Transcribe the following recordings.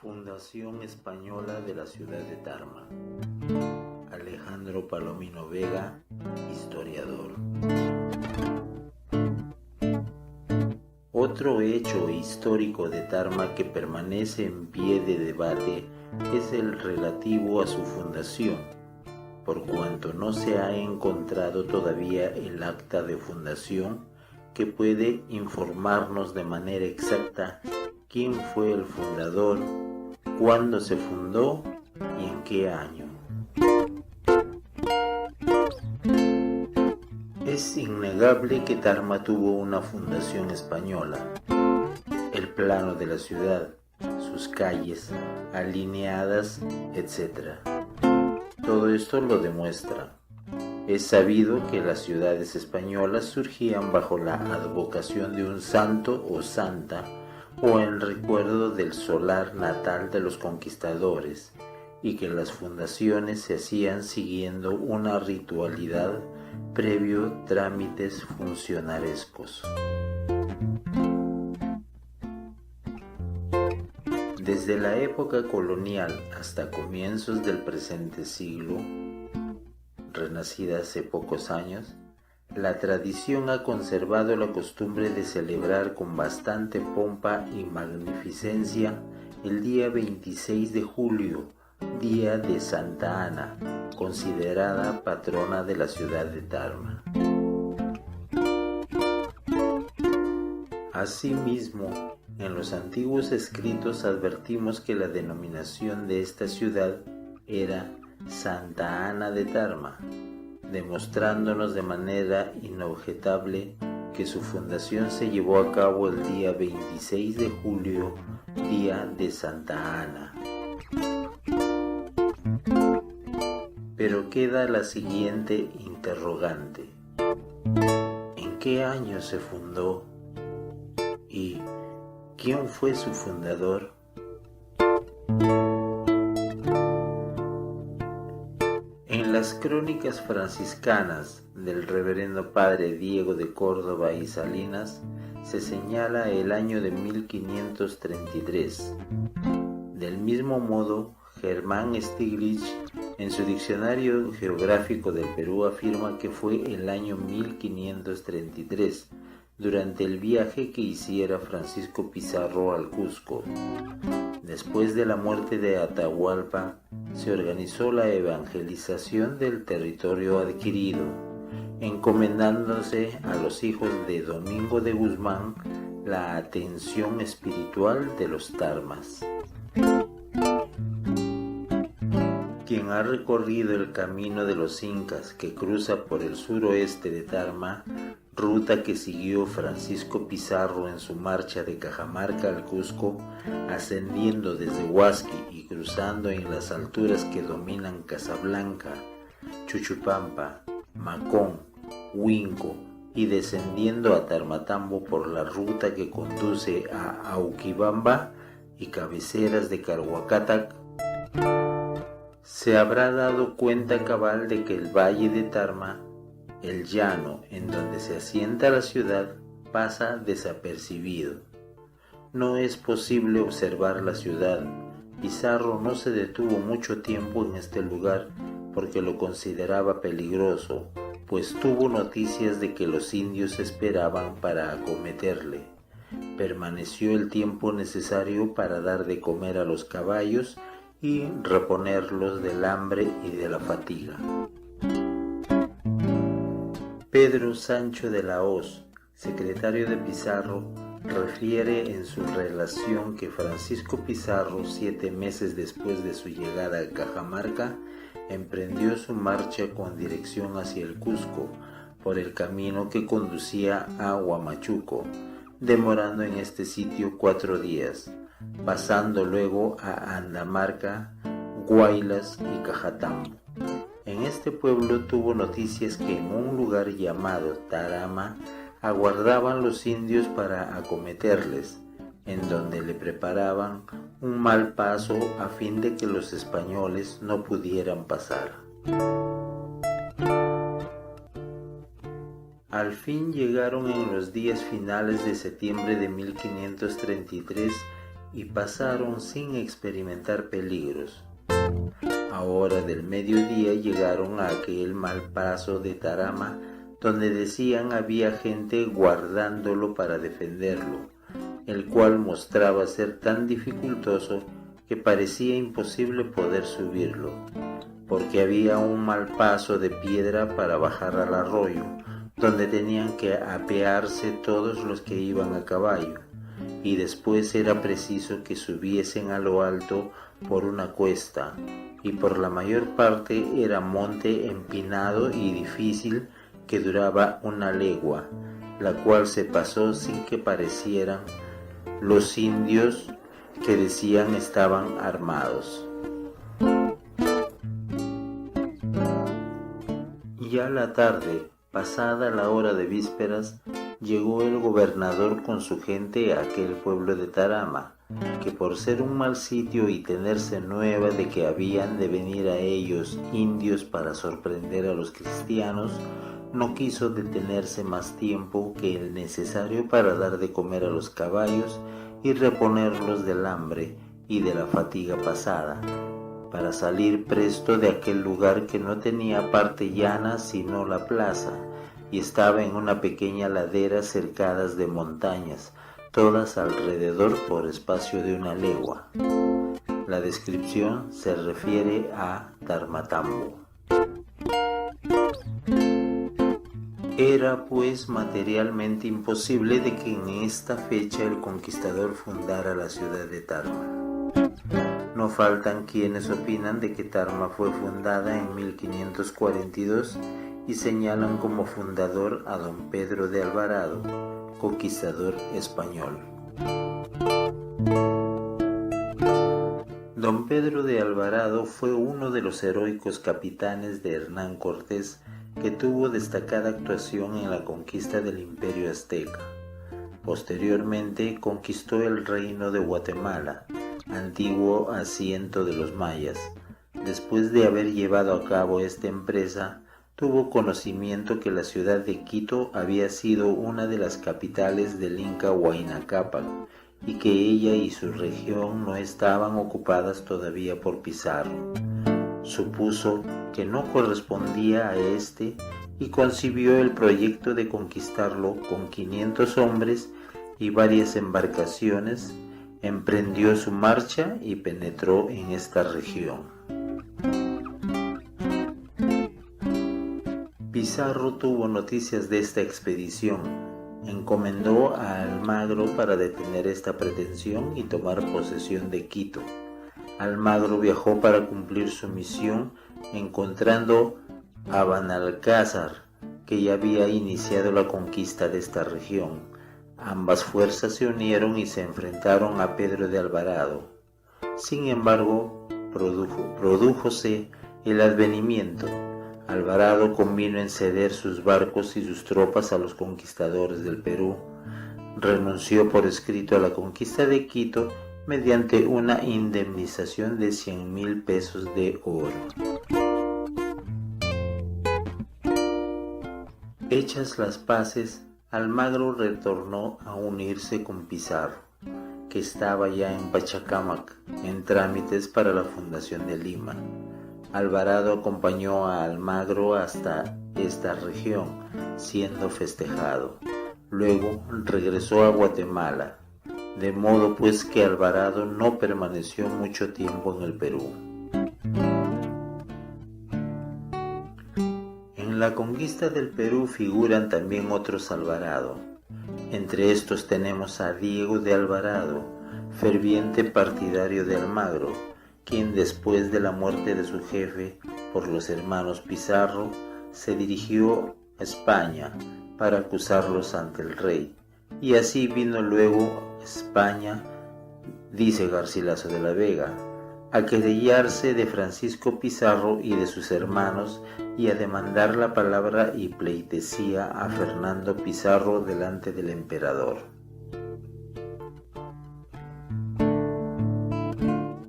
Fundación Española de la ciudad de Tarma. Alejandro Palomino Vega, historiador. Otro hecho histórico de Tarma que permanece en pie de debate es el relativo a su fundación, por cuanto no se ha encontrado todavía el acta de fundación que puede informarnos de manera exacta quién fue el fundador, cuándo se fundó y en qué año. Es innegable que Tarma tuvo una fundación española. El plano de la ciudad, sus calles, alineadas, etc. Todo esto lo demuestra. Es sabido que las ciudades españolas surgían bajo la advocación de un santo o santa, o en recuerdo del solar natal de los conquistadores, y que las fundaciones se hacían siguiendo una ritualidad previo trámites funcionarescos. Desde la época colonial hasta comienzos del presente siglo, renacida hace pocos años, la tradición ha conservado la costumbre de celebrar con bastante pompa y magnificencia el día 26 de julio, día de Santa Ana, considerada patrona de la ciudad de Tarma. Asimismo, en los antiguos escritos advertimos que la denominación de esta ciudad era Santa Ana de Tarma, demostrándonos de manera inobjetable que su fundación se llevó a cabo el día 26 de julio, día de Santa Ana. Pero queda la siguiente interrogante: ¿en qué año se fundó? ¿Y quién fue su fundador? En las crónicas franciscanas del reverendo padre Diego de Córdoba y Salinas se señala el año de 1533. Del mismo modo, Germán Stiglitz, en su diccionario geográfico del Perú, afirma que fue el año 1533, durante el viaje que hiciera Francisco Pizarro al Cusco. Después de la muerte de Atahualpa, se organizó la evangelización del territorio adquirido, encomendándose a los hijos de Domingo de Guzmán la atención espiritual de los Tarmas. Quien ha recorrido el camino de los Incas que cruza por el suroeste de Tarma, ruta que siguió Francisco Pizarro en su marcha de Cajamarca al Cusco, ascendiendo desde Huasqui y cruzando en las alturas que dominan Casablanca, Chuchupampa, Macón, Huinco y descendiendo a Tarmatambo por la ruta que conduce a Auquibamba y cabeceras de Carhuacatac, se habrá dado cuenta cabal de que el valle de Tarma, el llano en donde se asienta la ciudad, pasa desapercibido. No es posible observar la ciudad. Pizarro no se detuvo mucho tiempo en este lugar porque lo consideraba peligroso, pues tuvo noticias de que los indios esperaban para acometerle. Permaneció el tiempo necesario para dar de comer a los caballos y reponerlos del hambre y de la fatiga. Pedro Sancho de la Hoz, secretario de Pizarro, refiere en su relación que Francisco Pizarro, 7 meses después de su llegada a Cajamarca, emprendió su marcha con dirección hacia el Cusco, por el camino que conducía a Huamachuco, demorando en este sitio 4 días, pasando luego a Andamarca, Guaylas y Cajatambo. En este pueblo tuvo noticias que en un lugar llamado Tarama aguardaban los indios para acometerles, en donde le preparaban un mal paso a fin de que los españoles no pudieran pasar. Al fin llegaron en los días finales de septiembre de 1533 y pasaron sin experimentar peligros. A hora del mediodía llegaron a aquel mal paso de Tarama, donde decían había gente guardándolo para defenderlo, el cual mostraba ser tan dificultoso que parecía imposible poder subirlo, porque había un mal paso de piedra para bajar al arroyo, donde tenían que apearse todos los que iban a caballo, y después era preciso que subiesen a lo alto por una cuesta, y por la mayor parte era monte empinado y difícil que duraba una legua, la cual se pasó sin que parecieran los indios que decían estaban armados. Ya la tarde, pasada la hora de vísperas, llegó el gobernador con su gente a aquel pueblo de Tarama, que por ser un mal sitio y tenerse nueva de que habían de venir a ellos indios para sorprender a los cristianos, no quiso detenerse más tiempo que el necesario para dar de comer a los caballos y reponerlos del hambre y de la fatiga pasada, para salir presto de aquel lugar que no tenía parte llana sino la plaza, y estaba en una pequeña ladera cercadas de montañas, todas alrededor por espacio de una legua. La descripción se refiere a Tarmatambo. Era pues materialmente imposible de que en esta fecha el conquistador fundara la ciudad de Tarma. No faltan quienes opinan de que Tarma fue fundada en 1542 y señalan como fundador a don Pedro de Alvarado, conquistador español. Don Pedro de Alvarado fue uno de los heroicos capitanes de Hernán Cortés que tuvo destacada actuación en la conquista del Imperio Azteca. Posteriormente conquistó el reino de Guatemala, antiguo asiento de los mayas. Después de haber llevado a cabo esta empresa, tuvo conocimiento que la ciudad de Quito había sido una de las capitales del Inca Huayna Cápac y que ella y su región no estaban ocupadas todavía por Pizarro. Supuso que no correspondía a este y concibió el proyecto de conquistarlo con 500 hombres y varias embarcaciones. Emprendió su marcha y penetró en esta región. Pizarro tuvo noticias de esta expedición, encomendó a Almagro para detener esta pretensión y tomar posesión de Quito. Almagro viajó para cumplir su misión, encontrando a Benalcázar, que ya había iniciado la conquista de esta región. Ambas fuerzas se unieron y se enfrentaron a Pedro de Alvarado. Sin embargo, prodújose el advenimiento. Alvarado convino en ceder sus barcos y sus tropas a los conquistadores del Perú. Renunció por escrito a la conquista de Quito mediante una indemnización de 100,000 pesos de oro. Hechas las paces, Almagro retornó a unirse con Pizarro, que estaba ya en Pachacámac, en trámites para la fundación de Lima. Alvarado acompañó a Almagro hasta esta región, siendo festejado. Luego regresó a Guatemala, de modo pues que Alvarado no permaneció mucho tiempo en el Perú. En la conquista del Perú figuran también otros Alvarado. Entre estos tenemos a Diego de Alvarado, ferviente partidario de Almagro, quien después de la muerte de su jefe por los hermanos Pizarro, se dirigió a España para acusarlos ante el rey, y así vino luego España, dice Garcilaso de la Vega, a querellarse de Francisco Pizarro y de sus hermanos y a demandar la palabra y pleitesía a Fernando Pizarro delante del emperador.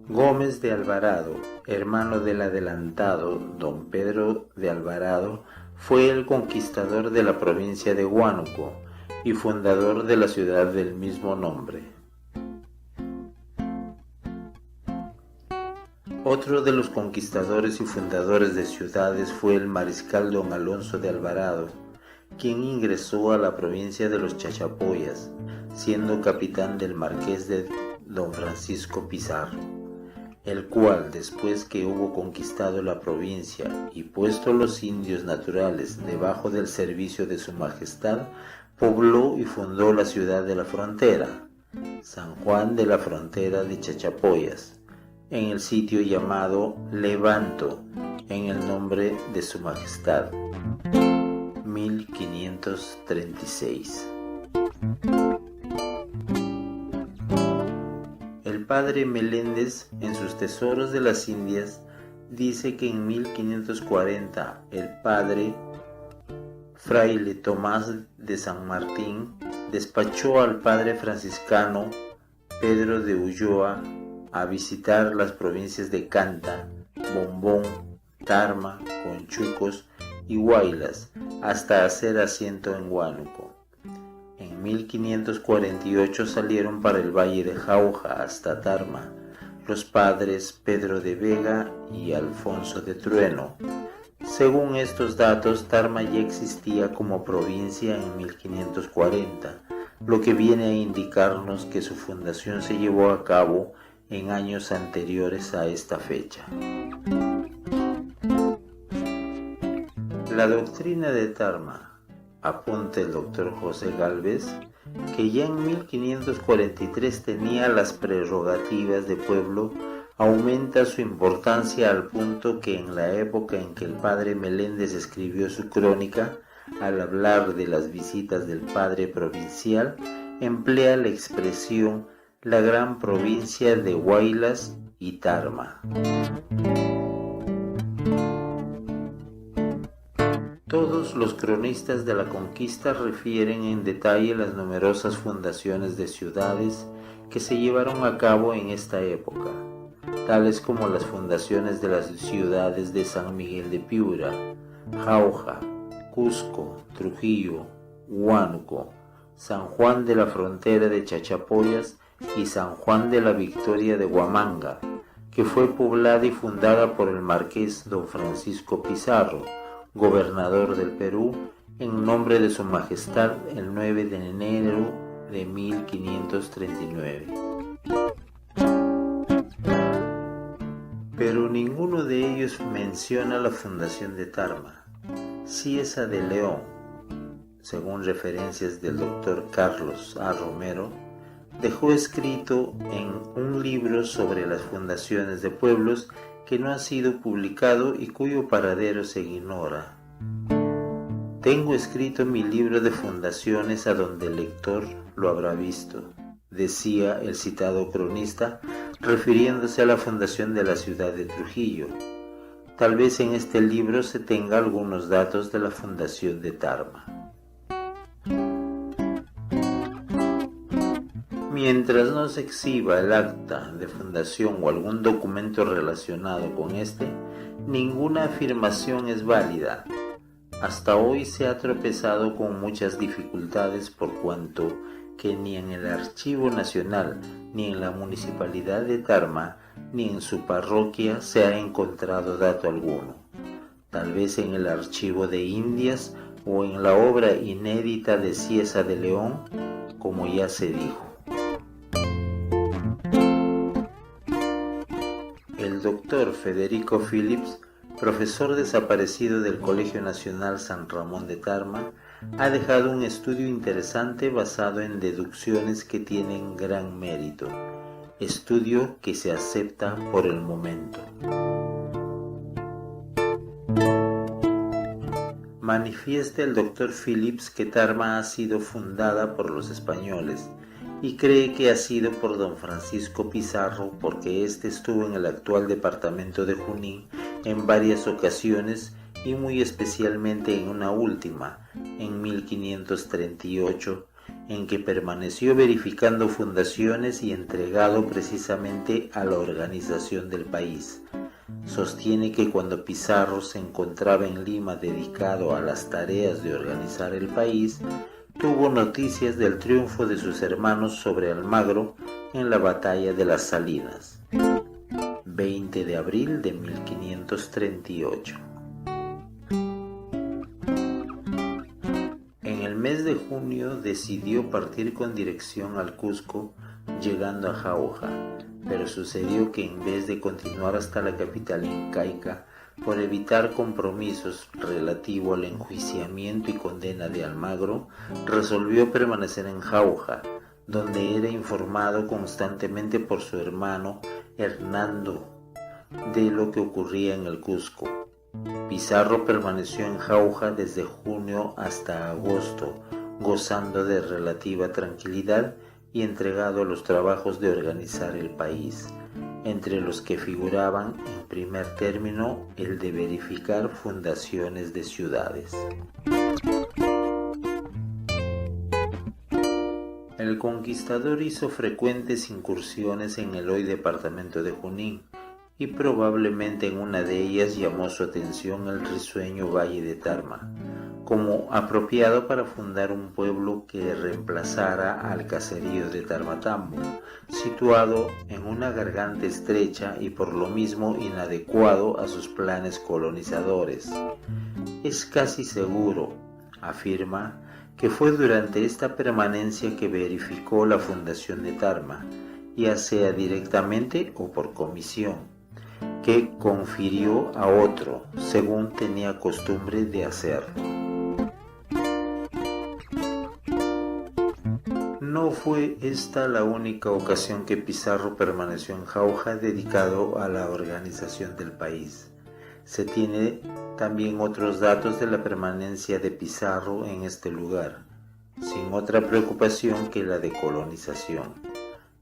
Gómez de Alvarado, hermano del adelantado don Pedro de Alvarado, fue el conquistador de la provincia de Huánuco y fundador de la ciudad del mismo nombre. Otro de los conquistadores y fundadores de ciudades fue el mariscal don Alonso de Alvarado, quien ingresó a la provincia de los Chachapoyas, siendo capitán del marqués de don Francisco Pizarro, el cual, después que hubo conquistado la provincia y puesto los indios naturales debajo del servicio de su majestad, pobló y fundó la ciudad de la frontera, San Juan de la Frontera de Chachapoyas, en el sitio llamado Levanto, en el nombre de su majestad. 1536. El padre Meléndez, en sus Tesoros de las Indias, dice que en 1540 el padre fraile Tomás de San Martín despachó al padre franciscano Pedro de Ulloa a visitar las provincias de Canta, Bombón, Tarma, Conchucos y Huaylas hasta hacer asiento en Huánuco. En 1548 salieron para el valle de Jauja hasta Tarma los padres Pedro de Vega y Alfonso de Trueno. Según estos datos, Tarma ya existía como provincia en 1540, lo que viene a indicarnos que su fundación se llevó a cabo en años anteriores a esta fecha. La doctrina de Tarma, apunta el doctor José Gálvez, que ya en 1543 tenía las prerrogativas de pueblo, aumenta su importancia al punto que en la época en que el padre Meléndez escribió su crónica, al hablar de las visitas del padre provincial, emplea la expresión la gran provincia de Huaylas y Tarma. Todos los cronistas de la conquista refieren en detalle las numerosas fundaciones de ciudades que se llevaron a cabo en esta época, tales como las fundaciones de las ciudades de San Miguel de Piura, Jauja, Cusco, Trujillo, Huánuco, San Juan de la Frontera de Chachapoyas y San Juan de la Victoria de Huamanga, que fue poblada y fundada por el marqués don Francisco Pizarro, gobernador del Perú, en nombre de su majestad el 9 de enero de 1539. Pero ninguno de ellos menciona la fundación de Tarma, sí esa de León, según referencias del doctor Carlos A. Romero. Dejó escrito en un libro sobre las fundaciones de pueblos que no ha sido publicado y cuyo paradero se ignora. Tengo escrito mi libro de fundaciones a donde el lector lo habrá visto, decía el citado cronista, refiriéndose a la fundación de la ciudad de Trujillo. Tal vez en este libro se tenga algunos datos de la fundación de Tarma. Mientras no se exhiba el acta de fundación o algún documento relacionado con este, ninguna afirmación es válida. Hasta hoy se ha tropezado con muchas dificultades por cuanto que ni en el Archivo Nacional, ni en la Municipalidad de Tarma, ni en su parroquia se ha encontrado dato alguno. Tal vez en el Archivo de Indias o en la obra inédita de Cieza de León, como ya se dijo. El doctor Federico Phillips, profesor desaparecido del Colegio Nacional San Ramón de Tarma, ha dejado un estudio interesante basado en deducciones que tienen gran mérito, estudio que se acepta por el momento. Manifiesta el doctor Phillips que Tarma ha sido fundada por los españoles y cree que ha sido por don Francisco Pizarro porque éste estuvo en el actual departamento de Junín en varias ocasiones y muy especialmente en una última, en 1538, en que permaneció verificando fundaciones y entregado precisamente a la organización del país. Sostiene que cuando Pizarro se encontraba en Lima dedicado a las tareas de organizar el país, tuvo noticias del triunfo de sus hermanos sobre Almagro en la batalla de las Salinas. 20 de abril de 1538. En el mes de junio decidió partir con dirección al Cusco, llegando a Jauja, pero sucedió que en vez de continuar hasta la capital incaica, por evitar compromisos relativo al enjuiciamiento y condena de Almagro, resolvió permanecer en Jauja, donde era informado constantemente por su hermano Hernando de lo que ocurría en el Cusco. Pizarro permaneció en Jauja desde junio hasta agosto, gozando de relativa tranquilidad y entregado a los trabajos de organizar el país, entre los que figuraban en primer término el de verificar fundaciones de ciudades. El conquistador hizo frecuentes incursiones en el hoy departamento de Junín, y probablemente en una de ellas llamó su atención el risueño valle de Tarma, como apropiado para fundar un pueblo que reemplazara al caserío de Tarmatambo, situado en una garganta estrecha y por lo mismo inadecuado a sus planes colonizadores. Es casi seguro, afirma, que fue durante esta permanencia que verificó la fundación de Tarma, ya sea directamente o por comisión, que confirió a otro, según tenía costumbre de hacerlo. No fue esta la única ocasión que Pizarro permaneció en Jauja dedicado a la organización del país. Se tiene también otros datos de la permanencia de Pizarro en este lugar, sin otra preocupación que la de colonización.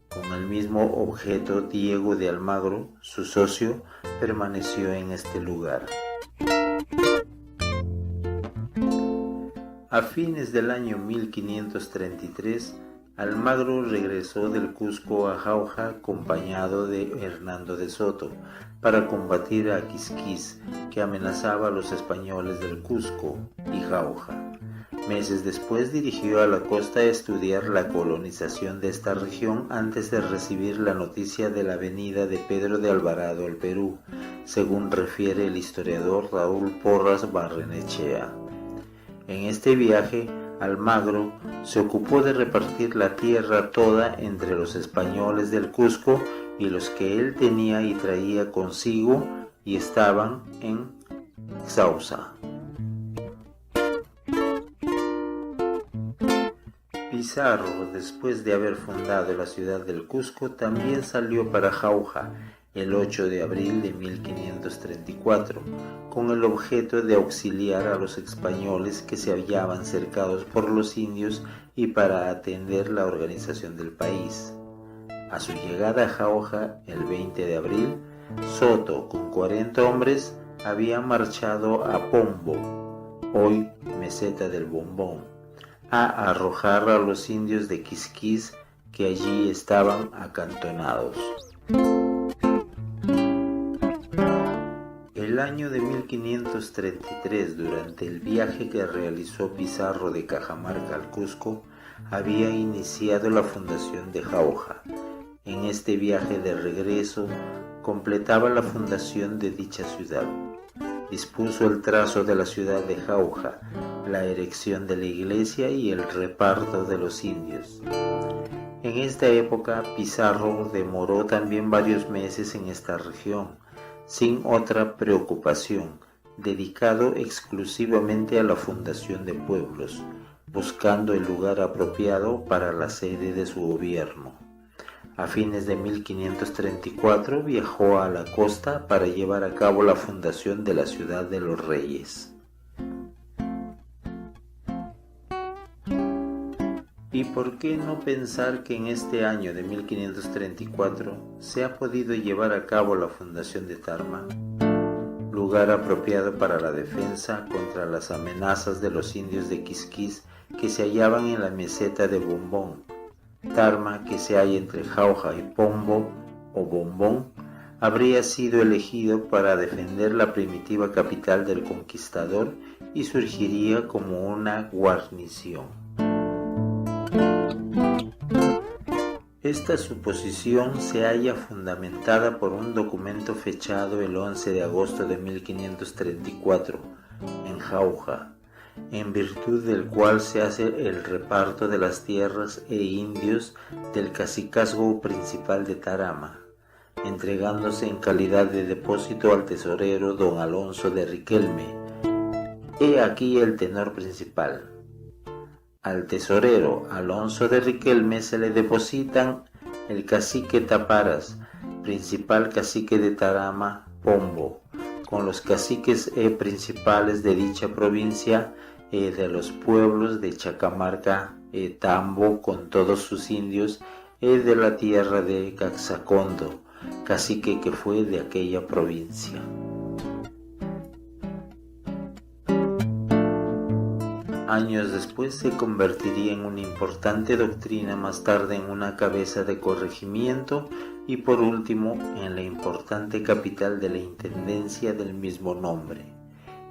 Con el mismo objeto, Diego de Almagro, su socio, permaneció en este lugar. A fines del año 1533, Almagro regresó del Cusco a Jauja acompañado de Hernando de Soto para combatir a Quisquis, que amenazaba a los españoles del Cusco y Jauja. Meses después dirigió a la costa a estudiar la colonización de esta región antes de recibir la noticia de la venida de Pedro de Alvarado al Perú, según refiere el historiador Raúl Porras Barrenechea. En este viaje, Almagro se ocupó de repartir la tierra toda entre los españoles del Cusco y los que él tenía y traía consigo y estaban en Sausa. Pizarro, después de haber fundado la ciudad del Cusco, también salió para Jauja el 8 de abril de 1534, con el objeto de auxiliar a los españoles que se hallaban cercados por los indios y para atender la organización del país. A su llegada a Jauja el 20 de abril, Soto, con 40 hombres, había marchado a Pombo, hoy meseta del Bombón, a arrojar a los indios de Quisquis que allí estaban acantonados. El año de 1533, durante el viaje que realizó Pizarro de Cajamarca al Cusco, había iniciado la fundación de Jauja. En este viaje de regreso, completaba la fundación de dicha ciudad. Dispuso el trazo de la ciudad de Jauja, la erección de la iglesia y el reparto de los indios. En esta época, Pizarro demoró también varios meses en esta región, sin otra preocupación, dedicado exclusivamente a la fundación de pueblos, buscando el lugar apropiado para la sede de su gobierno. A fines de 1534 viajó a la costa para llevar a cabo la fundación de la ciudad de los Reyes. ¿Y por qué no pensar que en este año de 1534 se ha podido llevar a cabo la fundación de Tarma, lugar apropiado para la defensa contra las amenazas de los indios de Quisquis que se hallaban en la meseta de Bombón? Tarma, que se halla entre Jauja y Pombo o Bombón, habría sido elegido para defender la primitiva capital del conquistador y surgiría como una guarnición. Esta suposición se halla fundamentada por un documento fechado el 11 de agosto de 1534 en Jauja, en virtud del cual se hace el reparto de las tierras e indios del cacicazgo principal de Tarama, entregándose en calidad de depósito al tesorero don Alonso de Riquelme. He aquí el tenor principal. Al tesorero Alonso de Riquelme se le depositan el cacique Taparas, principal cacique de Tarama, Pombo, con los caciques principales de dicha provincia de los pueblos de Chacamarca, Tambo, con todos sus indios, de la tierra de Caxacondo, cacique que fue de aquella provincia. Años después se convertiría en una importante doctrina, más tarde en una cabeza de corregimiento y por último en la importante capital de la intendencia del mismo nombre.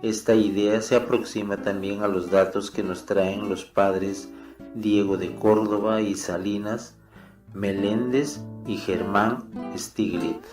Esta idea se aproxima también a los datos que nos traen los padres Diego de Córdoba y Salinas, Meléndez y Germán Stiglitz.